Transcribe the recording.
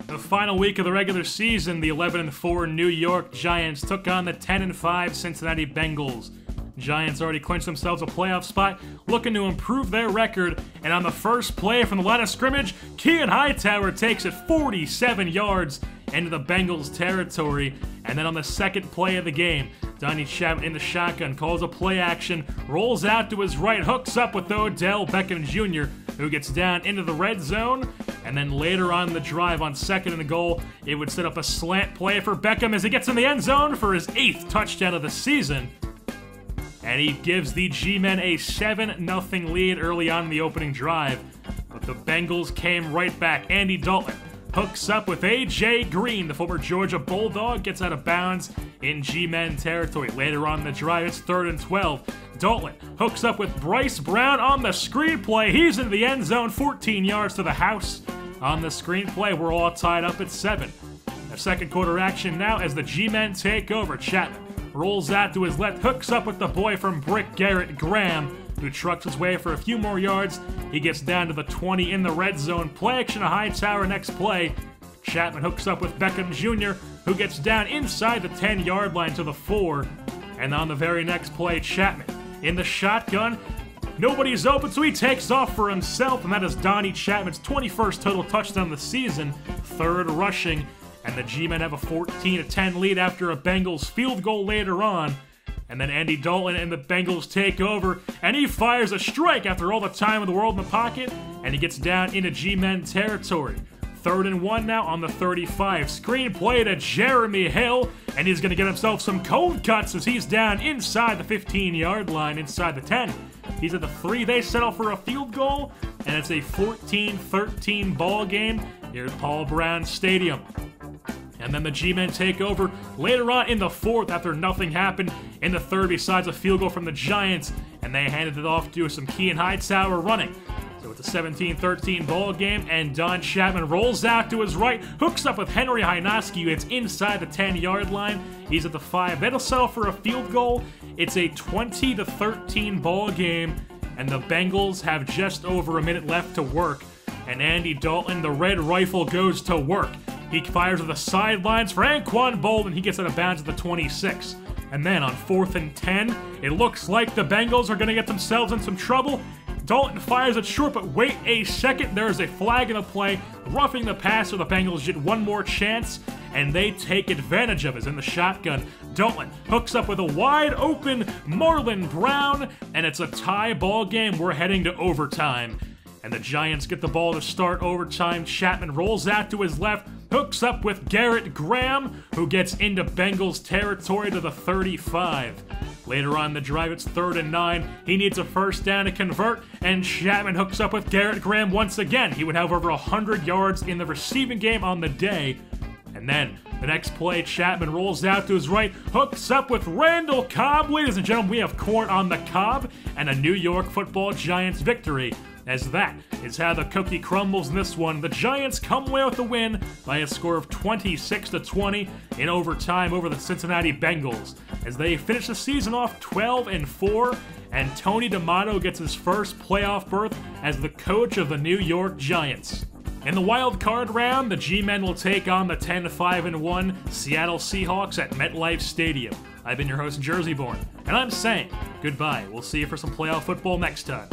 The final week of the regular season, the 11-4 New York Giants took on the 10-5 Cincinnati Bengals. Giants already clinched themselves a playoff spot, looking to improve their record, and on the first play from the line of scrimmage, Kean Hightower takes it 47 yards into the Bengals territory, and then on the second play of the game, Donnie Chapman in the shotgun calls a play action, rolls out to his right, hooks up with Odell Beckham Jr., who gets down into the red zone, and then later on the drive on 2nd and goal, it would set up a slant play for Beckham as he gets in the end zone for his 8th touchdown of the season. And he gives the G-Men a 7-0 lead early on in the opening drive. But the Bengals came right back. Andy Dalton hooks up with A.J. Green. The former Georgia Bulldog gets out of bounds in G-Men territory. Later on in the drive, it's 3rd and 12. Dalton hooks up with Bryce Brown on the screenplay. He's into the end zone, 14 yards to the house. On the screenplay, we're all tied up at 7. A second quarter action now as the G-Men take over. Chapman rolls out to his left, hooks up with the boy from Brick, Garrett Graham, who trucks his way for a few more yards. He gets down to the 20 in the red zone. Play action to Hightower next play. Chapman hooks up with Beckham Jr., who gets down inside the 10-yard line to the 4. And on the very next play, Chapman in the shotgun. Nobody's open, so he takes off for himself, and that is Donnie Chapman's 21st total touchdown of the season, 3rd rushing. And the G-Men have a 14-10 lead after a Bengals field goal later on. And then Andy Dalton and the Bengals take over, and he fires a strike after all the time in the world in the pocket, and he gets down into G-Men territory. 3rd and 1 now on the 35. Screen play to Jeremy Hill, and he's going to get himself some cold cuts as he's down inside the 15-yard line, inside the 10. He's at the 3. They settle for a field goal, and it's a 14-13 ball game here at Paul Brown Stadium. And then the G-Men take over later on in the 4th after nothing happened in the 3rd besides a field goal from the Giants, and they handed it off to some Kean Hightower running. So it's a 17-13 ball game, and Don Chapman rolls out to his right, hooks up with Henry Hynoski, who hits inside the 10-yard line. He's at the 5. That'll settle for a field goal. It's a 20-13 ball game, and the Bengals have just over a minute left to work. And Andy Dalton, the red rifle, goes to work. He fires to the sidelines for Anquan Bolden. He gets out of bounds at the 26. And then on 4th and 10, it looks like the Bengals are going to get themselves in some trouble. Dalton fires it short, but wait a second. There's a flag in the play, roughing the passer. The Bengals get one more chance, and they take advantage of it. In the shotgun, Dalton hooks up with a wide-open Marlon Brown, and it's a tie ball game. We're heading to overtime. And the Giants get the ball to start overtime. Chapman rolls out to his left, hooks up with Garrett Graham, who gets into Bengals territory to the 35. Later on in the drive, it's 3rd and 9. He needs a first down to convert, and Chapman hooks up with Garrett Graham once again. He would have over 100 yards in the receiving game on the day. And then the next play, Chapman rolls out to his right, hooks up with Randall Cobb. Ladies and gentlemen, we have corn on the cob and a New York Football Giants victory. As that is how the cookie crumbles in this one. The Giants come away with the win by a score of 26-20 in overtime over the Cincinnati Bengals, as they finish the season off 12-4, and Tony D'Amato gets his first playoff berth as the coach of the New York Giants. In the wild card round, the G-Men will take on the 10-5-1 Seattle Seahawks at MetLife Stadium. I've been your host, JerseyBorn, and I'm saying goodbye. We'll see you for some playoff football next time.